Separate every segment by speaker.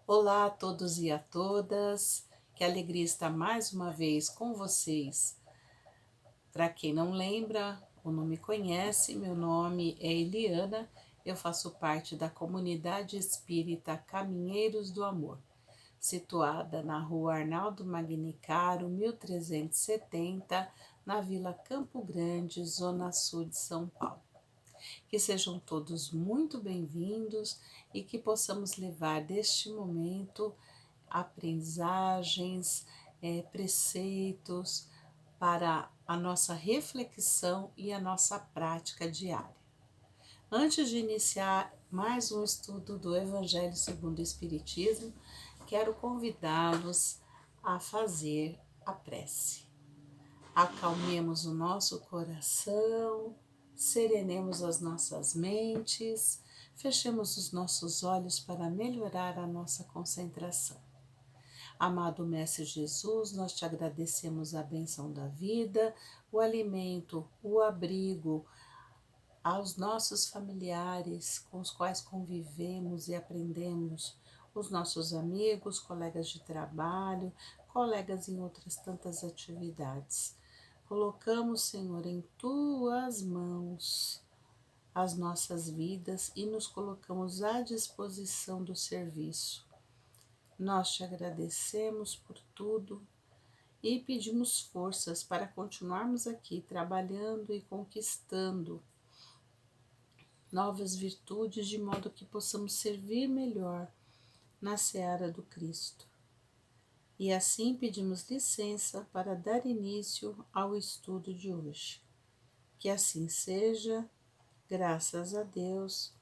Speaker 1: Olá a todos e a todas, que alegria estar mais uma vez com vocês. Para quem não lembra ou não me conhece, meu nome é Eliana, eu faço parte da comunidade espírita Caminheiros do Amor, situada na rua Arnaldo Magnicaro, 1370, na Vila Campo Grande, Zona Sul de São Paulo. Que sejam todos muito bem-vindos e que possamos levar deste momento aprendizagens, preceitos para a nossa reflexão e a nossa prática diária. Antes de iniciar mais um estudo do Evangelho segundo o Espiritismo, quero convidá-los a fazer a prece. Acalmemos o nosso coração, serenemos as nossas mentes, fechemos os nossos olhos para melhorar a nossa concentração. Amado Mestre Jesus, nós te agradecemos a bênção da vida, o alimento, o abrigo, aos nossos familiares com os quais convivemos e aprendemos, os nossos amigos, colegas de trabalho, colegas em outras tantas atividades. Colocamos, Senhor, em tuas mãos as nossas vidas e nos colocamos à disposição do serviço. Nós te agradecemos por tudo e pedimos forças para continuarmos aqui trabalhando e conquistando novas virtudes, de modo que possamos servir melhor na seara do Cristo. E assim pedimos licença para dar início ao estudo de hoje. Que assim seja, graças a Deus,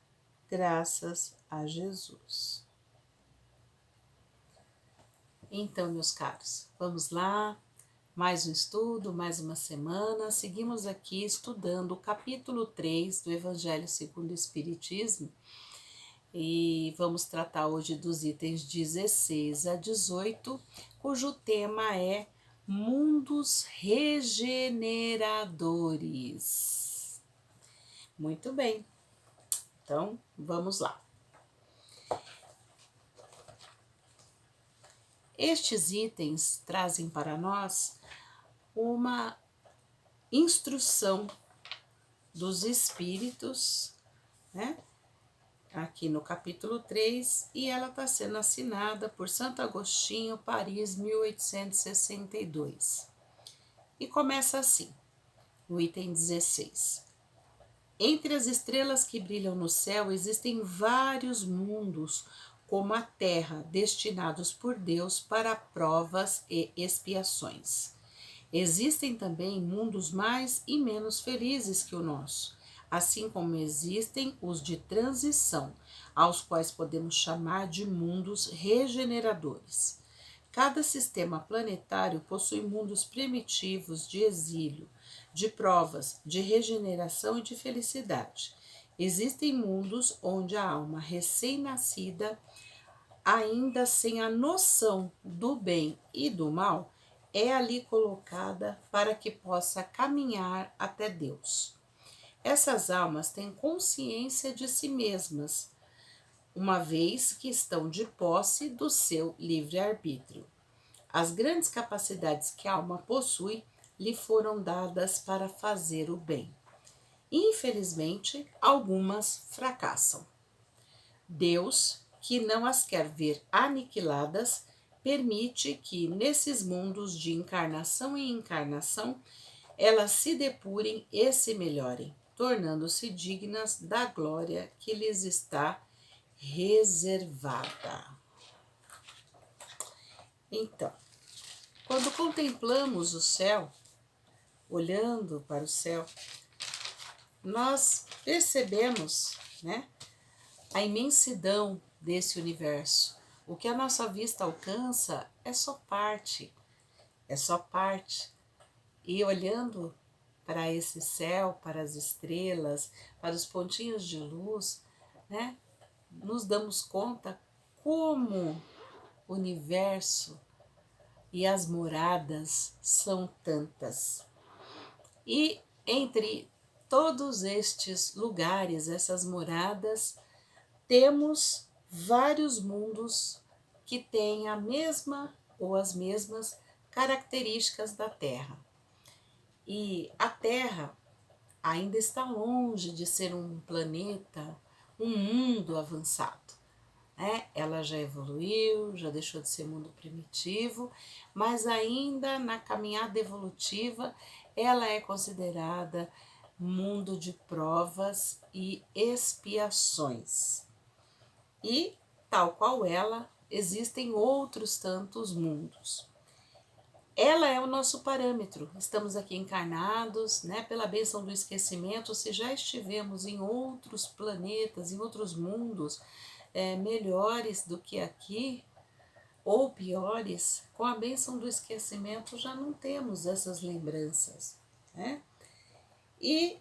Speaker 1: graças a Jesus. Então, meus caros, vamos lá, mais um estudo, mais uma semana. Seguimos aqui estudando o capítulo 3 do Evangelho segundo o Espiritismo e vamos tratar hoje dos itens 16 a 18, cujo tema é mundos regeneradores. Muito bem, então vamos lá. Estes itens trazem para nós uma instrução dos espíritos, né? Aqui no capítulo 3, e ela está sendo assinada por Santo Agostinho, Paris, 1862. E começa assim, no item 16. Entre as estrelas que brilham no céu existem vários mundos, como a Terra, destinados por Deus para provas e expiações. Existem também mundos mais e menos felizes que o nosso, assim como existem os de transição, aos quais podemos chamar de mundos regeneradores. Cada sistema planetário possui mundos primitivos de exílio, de provas, de regeneração e de felicidade. Existem mundos onde a alma recém-nascida, ainda sem a noção do bem e do mal, é ali colocada para que possa caminhar até Deus. Essas almas têm consciência de si mesmas, uma vez que estão de posse do seu livre-arbítrio. As grandes capacidades que a alma possui lhe foram dadas para fazer o bem. Infelizmente, algumas fracassam. Deus, que não as quer ver aniquiladas, permite que, nesses mundos de encarnação em encarnação, elas se depurem e se melhorem, tornando-se dignas da glória que lhes está reservada. Então, quando contemplamos o céu, olhando para o céu, nós percebemos, né, a imensidão desse universo. O que a nossa vista alcança é só parte, é só parte. E olhando para esse céu, para as estrelas, para os pontinhos de luz, né, nos damos conta como o universo e as moradas são tantas. E entre todos estes lugares, essas moradas, temos vários mundos que têm a mesma ou as mesmas características da Terra. E a Terra ainda está longe de ser um planeta, um mundo avançado, né? Ela já evoluiu, já deixou de ser mundo primitivo, mas ainda na caminhada evolutiva ela é considerada mundo de provas e expiações. E, tal qual ela, existem outros tantos mundos. Ela é o nosso parâmetro. Estamos aqui encarnados, né, pela bênção do esquecimento. Se já estivemos em outros planetas, em outros mundos melhores do que aqui, ou piores, com a bênção do esquecimento já não temos essas lembranças, né? E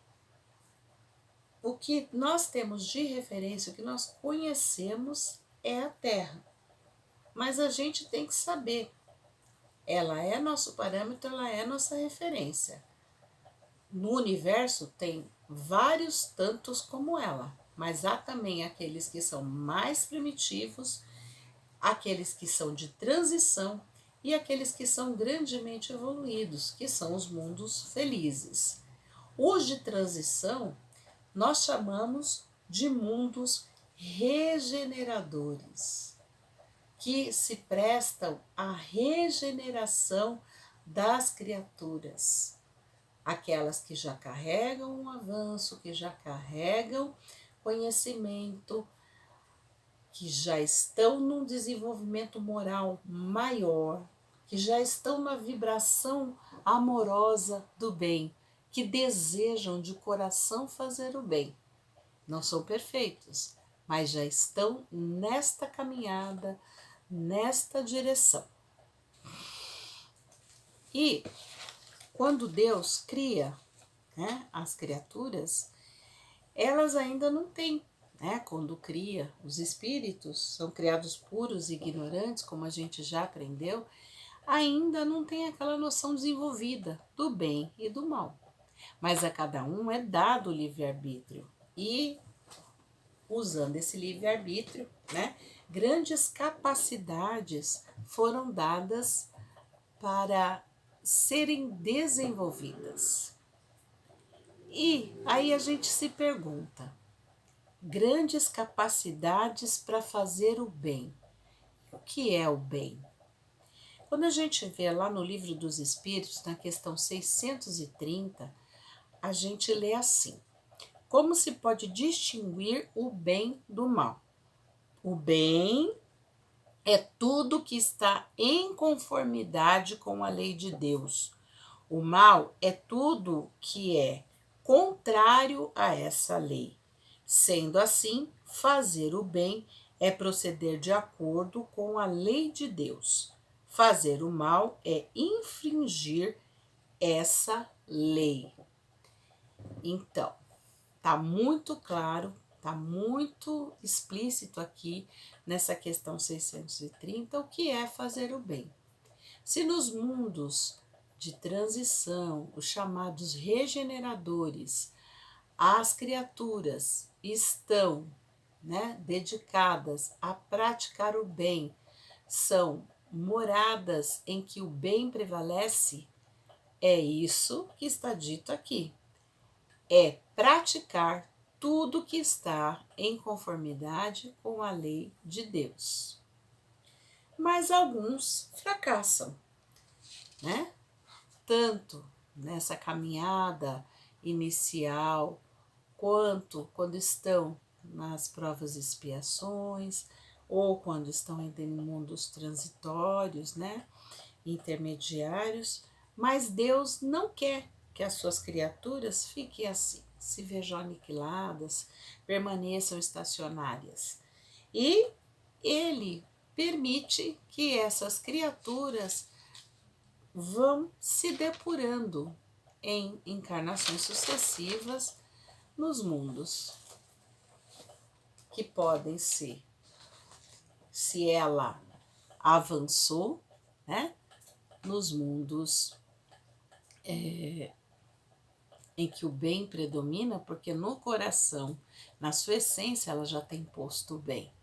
Speaker 1: o que nós temos de referência, o que nós conhecemos é a Terra. Mas a gente tem que saber, ela é nosso parâmetro, ela é nossa referência. No universo tem vários tantos como ela, mas há também aqueles que são mais primitivos, aqueles que são de transição e aqueles que são grandemente evoluídos, que são os mundos felizes. Os de transição nós chamamos de mundos regeneradores, que se prestam à regeneração das criaturas. Aquelas que já carregam um avanço, que já carregam conhecimento, que já estão num desenvolvimento moral maior, que já estão na vibração amorosa do bem, que desejam de coração fazer o bem. Não são perfeitos, mas já estão nesta caminhada, nesta direção. E quando Deus cria, né, as criaturas, elas ainda não têm, né? Quando cria, os espíritos são criados puros e ignorantes, como a gente já aprendeu, ainda não tem aquela noção desenvolvida do bem e do mal. Mas a cada um é dado o livre-arbítrio. E, usando esse livre-arbítrio, né, grandes capacidades foram dadas para serem desenvolvidas. E aí a gente se pergunta, grandes capacidades para fazer o bem. O que é o bem? Quando a gente vê lá no Livro dos Espíritos, na questão 630, a gente lê assim: como se pode distinguir o bem do mal? O bem é tudo que está em conformidade com a lei de Deus. O mal é tudo que é contrário a essa lei. Sendo assim, fazer o bem é proceder de acordo com a lei de Deus. Fazer o mal é infringir essa lei. Então, tá muito claro, tá muito explícito aqui nessa questão 630 o que é fazer o bem. Se nos mundos de transição, os chamados regeneradores, as criaturas estão, né, dedicadas a praticar o bem, são moradas em que o bem prevalece, é isso que está dito aqui. É praticar tudo que está em conformidade com a lei de Deus. Mas alguns fracassam, né? Tanto nessa caminhada inicial, quanto quando estão nas provas e expiações, ou quando estão em mundos transitórios, né, intermediários, mas Deus não quer que as suas criaturas fiquem assim, se vejam aniquiladas, permaneçam estacionárias. E Ele permite que essas criaturas vão se depurando em encarnações sucessivas nos mundos, que podem ser, se ela avançou, né, nos mundos em que o bem predomina, porque no coração, na sua essência, ela já tem posto o bem.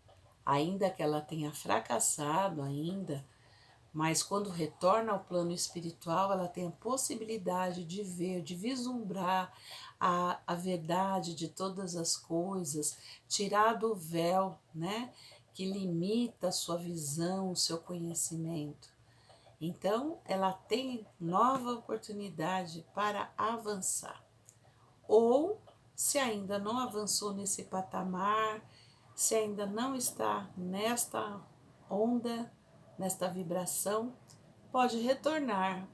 Speaker 1: ainda que ela tenha fracassado ainda, mas quando retorna ao plano espiritual, ela tem a possibilidade de ver, de vislumbrar a verdade de todas as coisas, tirar do véu, né, que limita a sua visão, o seu conhecimento. Então, ela tem nova oportunidade para avançar. Ou, se ainda não avançou nesse patamar, se ainda não está nesta onda, nesta vibração, pode retornar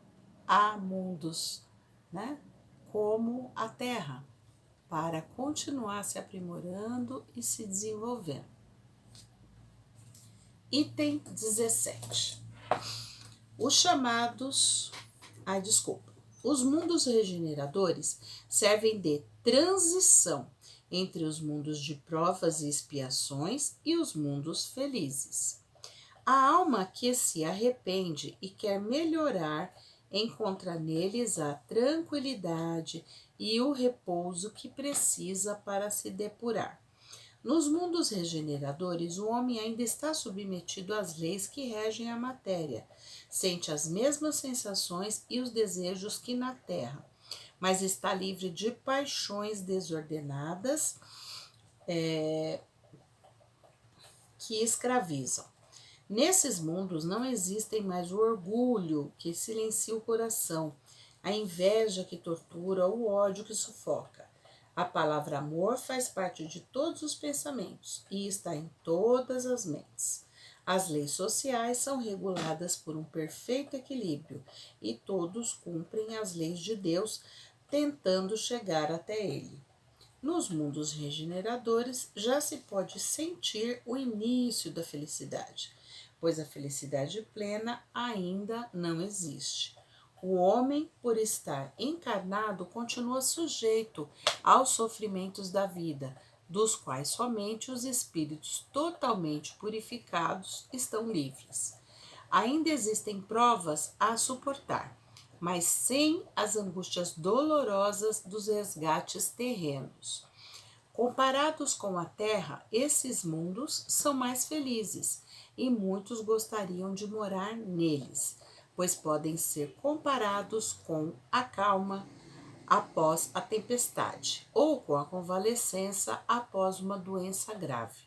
Speaker 1: a mundos, né, como a Terra, para continuar se aprimorando e se desenvolvendo. Item 17. Os chamados... Os mundos regeneradores servem de transição entre os mundos de provas e expiações e os mundos felizes. A alma que se arrepende e quer melhorar encontra neles a tranquilidade e o repouso que precisa para se depurar. Nos mundos regeneradores, o homem ainda está submetido às leis que regem a matéria, sente as mesmas sensações e os desejos que na Terra, mas está livre de paixões desordenadas que escravizam. Nesses mundos não existem mais o orgulho que silencia o coração, a inveja que tortura, o ódio que sufoca. A palavra amor faz parte de todos os pensamentos e está em todas as mentes. As leis sociais são reguladas por um perfeito equilíbrio e todos cumprem as leis de Deus, tentando chegar até ele. Nos mundos regeneradores já se pode sentir o início da felicidade, pois a felicidade plena ainda não existe. O homem, por estar encarnado, continua sujeito aos sofrimentos da vida, dos quais somente os espíritos totalmente purificados estão livres. Ainda existem provas a suportar, mas sem as angústias dolorosas dos resgates terrenos. Comparados com a Terra, esses mundos são mais felizes e muitos gostariam de morar neles, pois podem ser comparados com a calma após a tempestade ou com a convalescença após uma doença grave.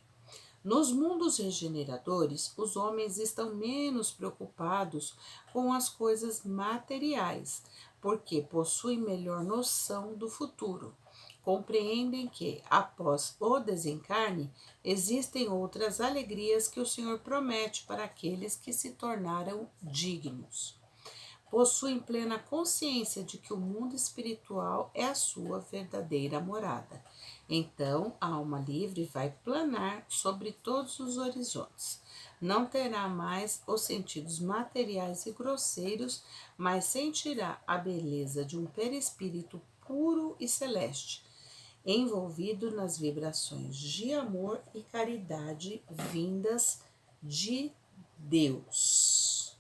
Speaker 1: Nos mundos regeneradores, os homens estão menos preocupados com as coisas materiais, porque possuem melhor noção do futuro. Compreendem que, após o desencarne, existem outras alegrias que o Senhor promete para aqueles que se tornaram dignos. Possuem plena consciência de que o mundo espiritual é a sua verdadeira morada. Então, a alma livre vai planar sobre todos os horizontes. Não terá mais os sentidos materiais e grosseiros, mas sentirá a beleza de um perispírito puro e celeste, envolvido nas vibrações de amor e caridade vindas de Deus.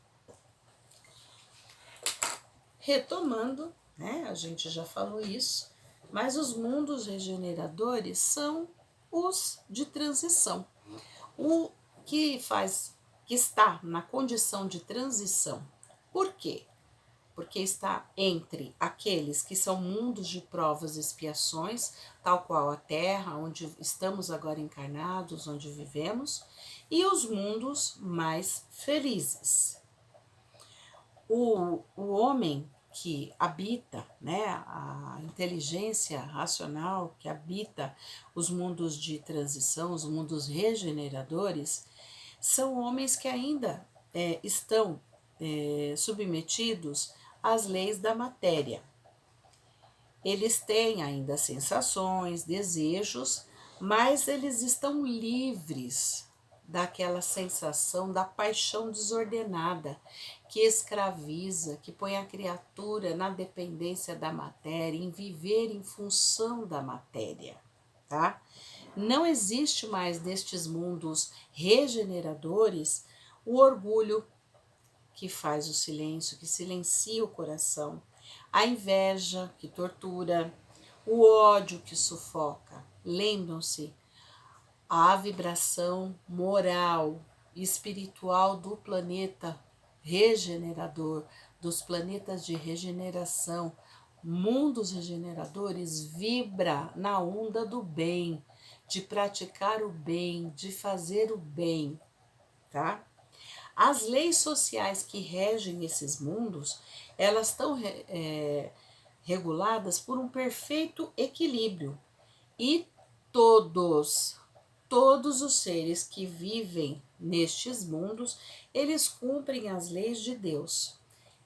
Speaker 1: Retomando, né, a gente já falou isso, mas os mundos regeneradores são os de transição. O que está na condição de transição. Por quê? Porque está entre aqueles que são mundos de provas e expiações, tal qual a Terra, onde estamos agora encarnados, onde vivemos, e os mundos mais felizes. O homem que habita, né, a inteligência racional que habita os mundos de transição, os mundos regeneradores, são homens que ainda estão submetidos às leis da matéria. Eles têm ainda sensações, desejos, mas eles estão livres daquela sensação da paixão desordenada que escraviza, que põe a criatura na dependência da matéria, em viver em função da matéria, tá? Não existe mais nestes mundos regeneradores o orgulho que faz o silêncio, que silencia o coração, a inveja que tortura, o ódio que sufoca. Lembram-se, a vibração moral e espiritual do planeta regenerador, dos planetas de regeneração, mundos regeneradores, vibra na onda do bem, de praticar o bem, de fazer o bem, tá? As leis sociais que regem esses mundos, elas estão reguladas por um perfeito equilíbrio. E todos os seres que vivem nestes mundos, eles cumprem as leis de Deus.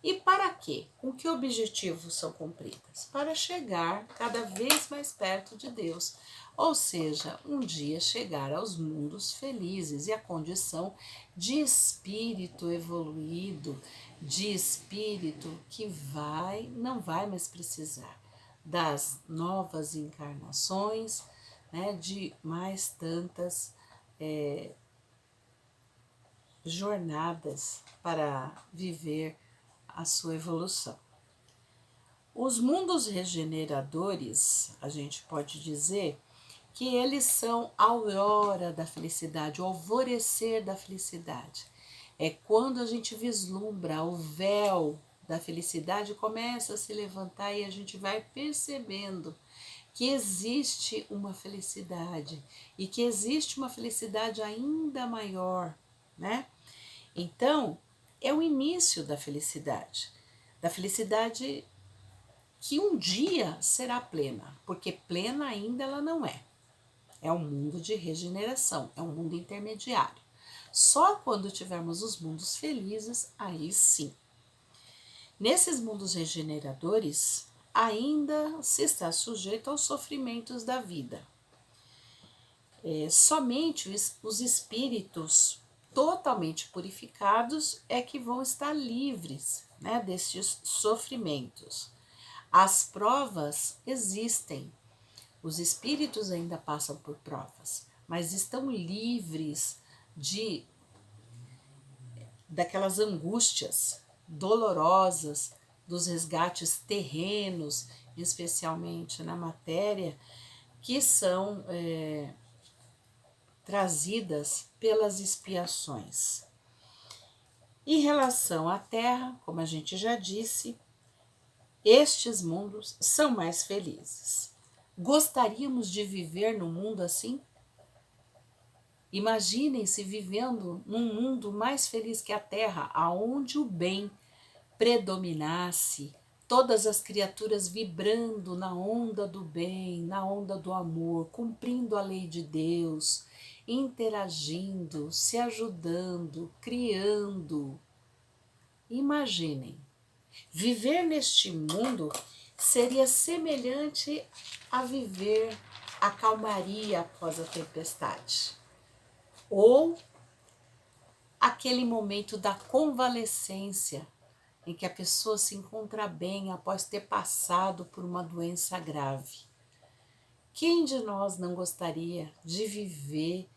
Speaker 1: E para quê? Com que objetivos são cumpridas? Para chegar cada vez mais perto de Deus. Ou seja, um dia chegar aos mundos felizes e a condição de espírito evoluído, de espírito que não vai mais precisar das novas encarnações, né, de mais tantas jornadas para viver a sua evolução. Os mundos regeneradores, a gente pode dizer que eles são a aurora da felicidade, o alvorecer da felicidade. É quando a gente vislumbra o véu da felicidade começa a se levantar e a gente vai percebendo que existe uma felicidade e que existe uma felicidade ainda maior, né? Então, é o início da felicidade que um dia será plena, porque plena ainda ela não é. É um mundo de regeneração, é um mundo intermediário. Só quando tivermos os mundos felizes, aí sim. Nesses mundos regeneradores, ainda se está sujeito aos sofrimentos da vida. Somente os espíritos totalmente purificados é que vão estar livres, né, destes sofrimentos. As provas existem, os espíritos ainda passam por provas, mas estão livres daquelas angústias dolorosas, dos resgates terrenos, especialmente na matéria, que são trazidas pelas expiações. Em relação à Terra, como a gente já disse, estes mundos são mais felizes. Gostaríamos de viver num mundo assim? Imaginem-se vivendo num mundo mais feliz que a Terra, aonde o bem predominasse, todas as criaturas vibrando na onda do bem, na onda do amor, cumprindo a lei de Deus, interagindo, se ajudando, criando. Imaginem, viver neste mundo seria semelhante a viver a calmaria após a tempestade, ou aquele momento da convalescência, em que a pessoa se encontra bem após ter passado por uma doença grave. Quem de nós não gostaria de viver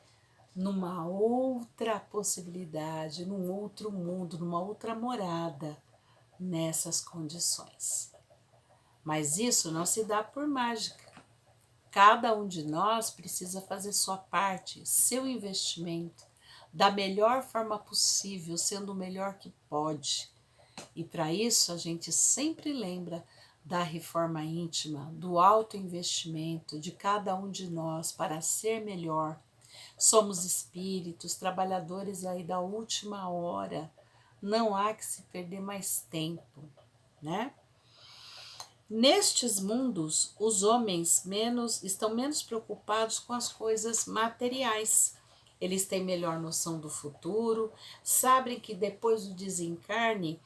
Speaker 1: numa outra possibilidade, num outro mundo, numa outra morada, nessas condições? Mas isso não se dá por mágica. Cada um de nós precisa fazer sua parte, seu investimento, da melhor forma possível, sendo o melhor que pode. E para isso a gente sempre lembra da reforma íntima, do autoinvestimento de cada um de nós para ser melhor. Somos espíritos, trabalhadores aí da última hora. Não há que se perder mais tempo, né? Nestes mundos, os homens estão menos preocupados com as coisas materiais. Eles têm melhor noção do futuro, sabem que depois do desencarne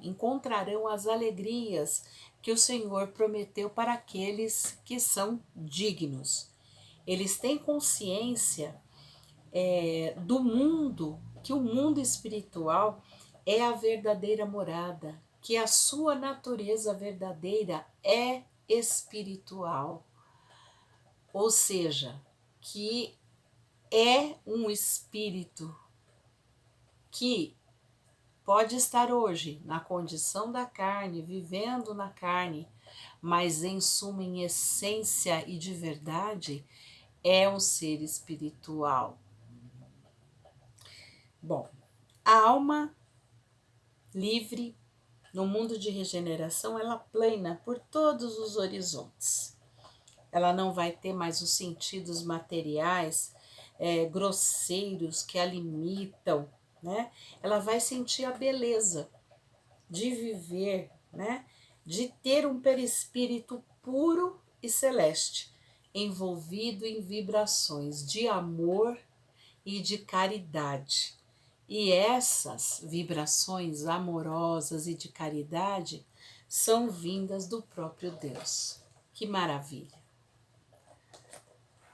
Speaker 1: encontrarão as alegrias que o Senhor prometeu para aqueles que são dignos. Eles têm consciência do mundo, que o mundo espiritual é a verdadeira morada, que a sua natureza verdadeira é espiritual. Ou seja, que é um espírito que pode estar hoje na condição da carne, vivendo na carne, mas em suma, em essência e de verdade, é um ser espiritual. Bom, a alma livre no mundo de regeneração, ela plana por todos os horizontes. Ela não vai ter mais os sentidos materiais grosseiros que a limitam, né? Ela vai sentir a beleza de viver, né? De ter um perispírito puro e celeste, envolvido em vibrações de amor e de caridade. E essas vibrações amorosas e de caridade são vindas do próprio Deus. Que maravilha!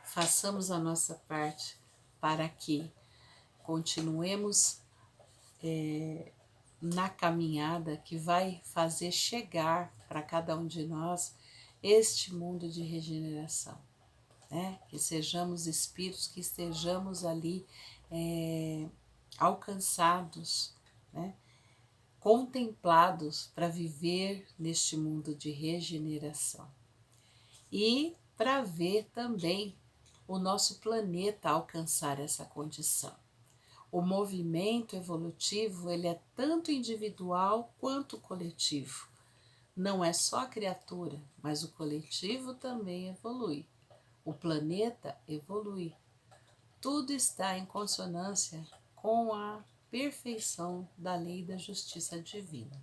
Speaker 1: Façamos a nossa parte para que continuemos na caminhada que vai fazer chegar para cada um de nós este mundo de regeneração, né? Que sejamos espíritos, que estejamos ali alcançados, né? Contemplados para viver neste mundo de regeneração e para ver também o nosso planeta alcançar essa condição. O movimento evolutivo, ele é tanto individual quanto coletivo. Não é só a criatura, mas o coletivo também evolui. O planeta evolui. Tudo está em consonância com a perfeição da lei da justiça divina.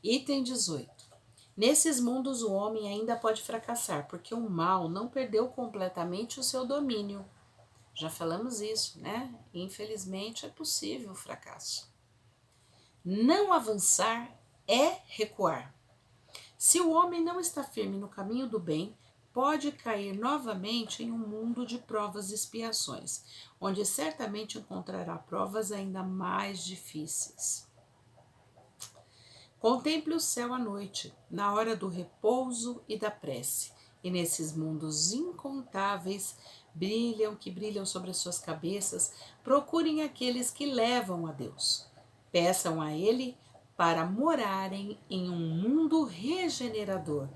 Speaker 1: Item 18. Nesses mundos o homem ainda pode fracassar, porque o mal não perdeu completamente o seu domínio. Já falamos isso, né? Infelizmente é possível o fracasso. Não avançar é recuar. Se o homem não está firme no caminho do bem, pode cair novamente em um mundo de provas e expiações, onde certamente encontrará provas ainda mais difíceis. Contemple o céu à noite, na hora do repouso e da prece, e nesses mundos incontáveis que brilham sobre as suas cabeças, procurem aqueles que levam a Deus. Peçam a Ele para morarem em um mundo regenerador,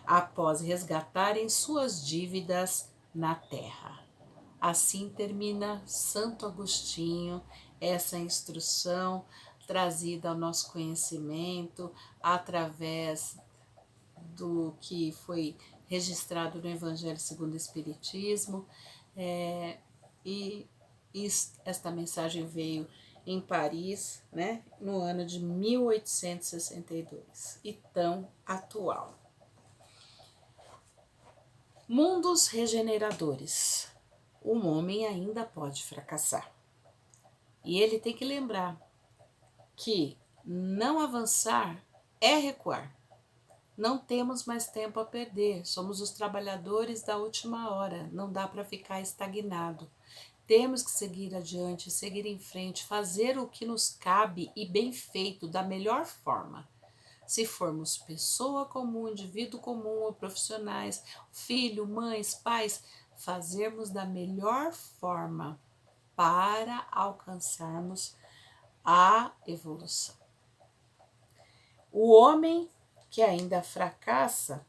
Speaker 1: após resgatarem suas dívidas na terra. Assim termina Santo Agostinho essa instrução trazida ao nosso conhecimento através do que foi registrado no Evangelho segundo o Espiritismo, e esta mensagem veio em Paris, né, no ano de 1862, e tão atual. Mundos regeneradores. Um homem ainda pode fracassar. E ele tem que lembrar que não avançar é recuar. Não temos mais tempo a perder, somos os trabalhadores da última hora, não dá para ficar estagnado. Temos que seguir adiante, seguir em frente, fazer o que nos cabe e bem feito, da melhor forma. Se formos pessoa comum, indivíduo comum ou profissionais, filho, mães, pais, fazermos da melhor forma para alcançarmos a evolução. O homem que ainda fracassa,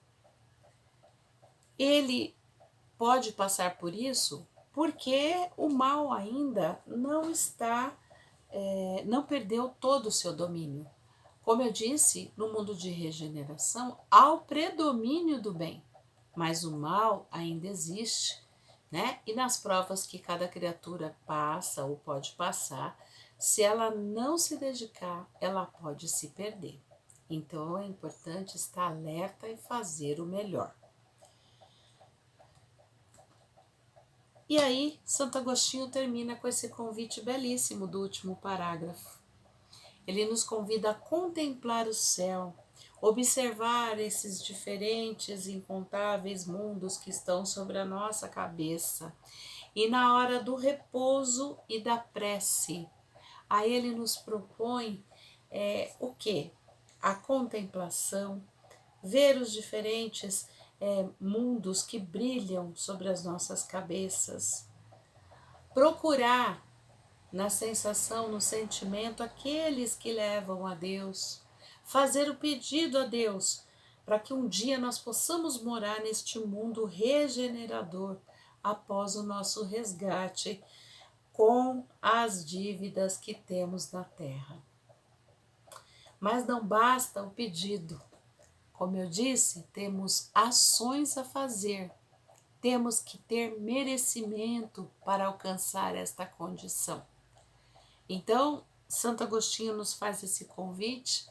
Speaker 1: ele pode passar por isso porque o mal ainda não perdeu todo o seu domínio. Como eu disse, no mundo de regeneração há o predomínio do bem, mas o mal ainda existe, né? E nas provas que cada criatura passa ou pode passar, se ela não se dedicar, ela pode se perder. Então é importante estar alerta e fazer o melhor. E aí, Santo Agostinho termina com esse convite belíssimo do último parágrafo. Ele nos convida a contemplar o céu, observar esses diferentes e incontáveis mundos que estão sobre a nossa cabeça. E na hora do repouso e da prece, aí ele nos propõe o quê? A contemplação, ver os diferentes mundos que brilham sobre as nossas cabeças, procurar na sensação, no sentimento, aqueles que levam a Deus, fazer o pedido a Deus para que um dia nós possamos morar neste mundo regenerador, após o nosso resgate com as dívidas que temos na terra. Mas não basta o pedido. Como eu disse, temos ações a fazer. Temos que ter merecimento para alcançar esta condição. Então, Santo Agostinho nos faz esse convite,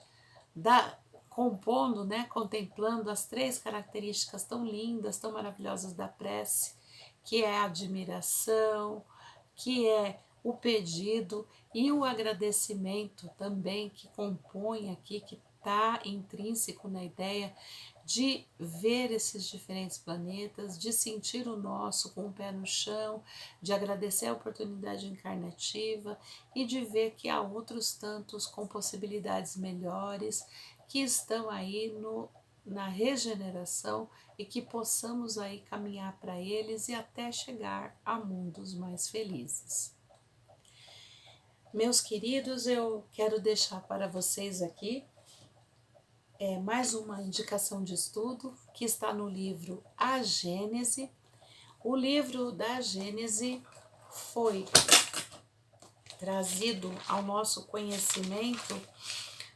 Speaker 1: compondo, contemplando as 3 características tão lindas, tão maravilhosas da prece, que é a admiração, que é o pedido e o agradecimento também, que compõe aqui, que está intrínseco na ideia de ver esses diferentes planetas, de sentir o nosso com o pé no chão, de agradecer a oportunidade encarnativa e de ver que há outros tantos com possibilidades melhores que estão aí na regeneração e que possamos aí caminhar para eles e até chegar a mundos mais felizes. Meus queridos, eu quero deixar para vocês aqui mais uma indicação de estudo que está no livro A Gênese. O livro da Gênese foi trazido ao nosso conhecimento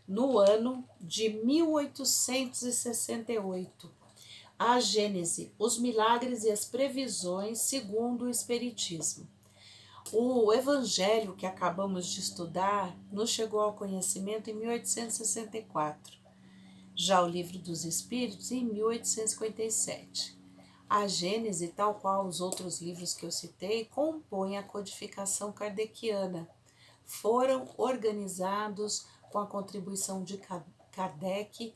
Speaker 1: no ano de 1868. A Gênese, os milagres e as previsões segundo o Espiritismo. O Evangelho que acabamos de estudar nos chegou ao conhecimento em 1864. Já o Livro dos Espíritos em 1857. A Gênese, tal qual os outros livros que eu citei, compõe a codificação kardeciana. Foram organizados com a contribuição de Kardec,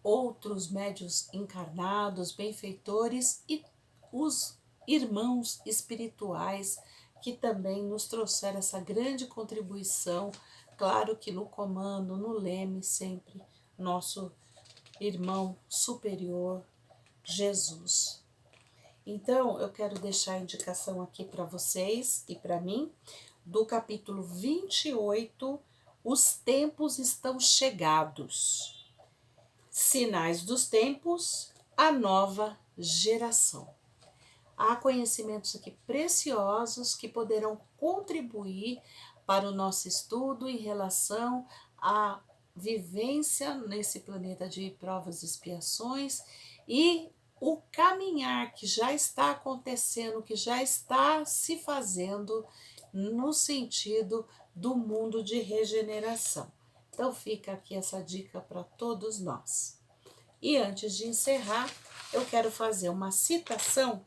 Speaker 1: outros médios encarnados, benfeitores e os irmãos espirituais que também nos trouxeram essa grande contribuição, claro que no comando, no leme sempre, nosso irmão superior, Jesus. Então, eu quero deixar a indicação aqui para vocês e para mim, do capítulo 28, Os Tempos Estão Chegados. Sinais dos Tempos, a Nova Geração. Há conhecimentos aqui preciosos que poderão contribuir para o nosso estudo em relação à vivência nesse planeta de provas e expiações e o caminhar que já está acontecendo, que já está se fazendo no sentido do mundo de regeneração. Então fica aqui essa dica para todos nós. E antes de encerrar, eu quero fazer uma citação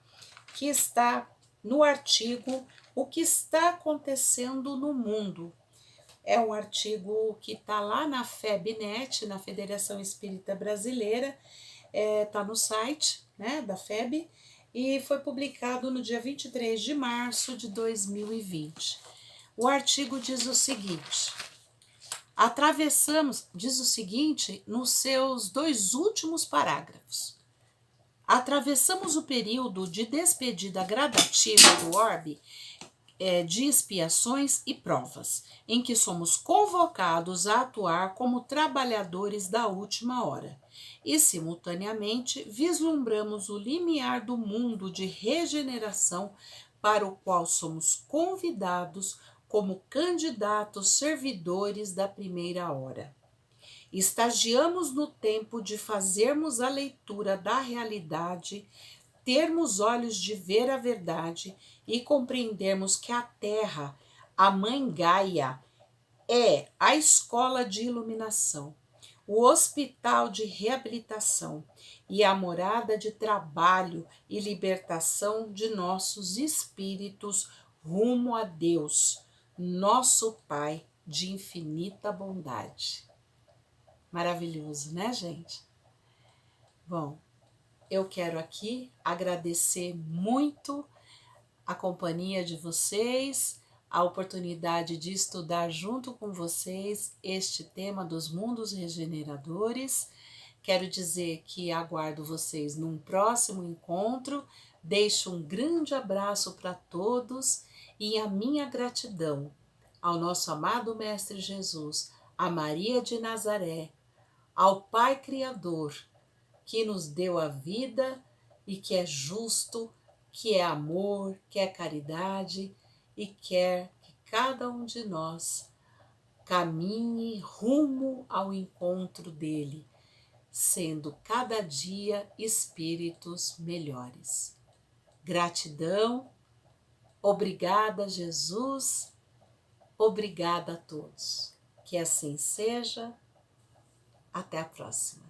Speaker 1: que está no artigo O que está acontecendo no mundo. É um artigo que está lá na FEBNet, na Federação Espírita Brasileira, está no site da FEB, e foi publicado no dia 23 de março de 2020. O artigo diz o seguinte: diz o seguinte nos seus 2 últimos parágrafos. Atravessamos o período de despedida gradativa do orbe de expiações e provas, em que somos convocados a atuar como trabalhadores da última hora, e simultaneamente vislumbramos o limiar do mundo de regeneração para o qual somos convidados como candidatos servidores da primeira hora. Estagiamos no tempo de fazermos a leitura da realidade, termos olhos de ver a verdade e compreendermos que a Terra, a Mãe Gaia, é a escola de iluminação, o hospital de reabilitação e a morada de trabalho e libertação de nossos espíritos rumo a Deus, nosso Pai de infinita bondade. Maravilhoso, né, gente? Bom, eu quero aqui agradecer muito a companhia de vocês, a oportunidade de estudar junto com vocês este tema dos mundos regeneradores. Quero dizer que aguardo vocês num próximo encontro. Deixo um grande abraço para todos e a minha gratidão ao nosso amado Mestre Jesus, a Maria de Nazaré, ao Pai Criador, que nos deu a vida e que é justo que é amor, que é caridade e quer que cada um de nós caminhe rumo ao encontro dele, sendo cada dia espíritos melhores. Gratidão, obrigada, Jesus, obrigada a todos. Que assim seja. Até a próxima.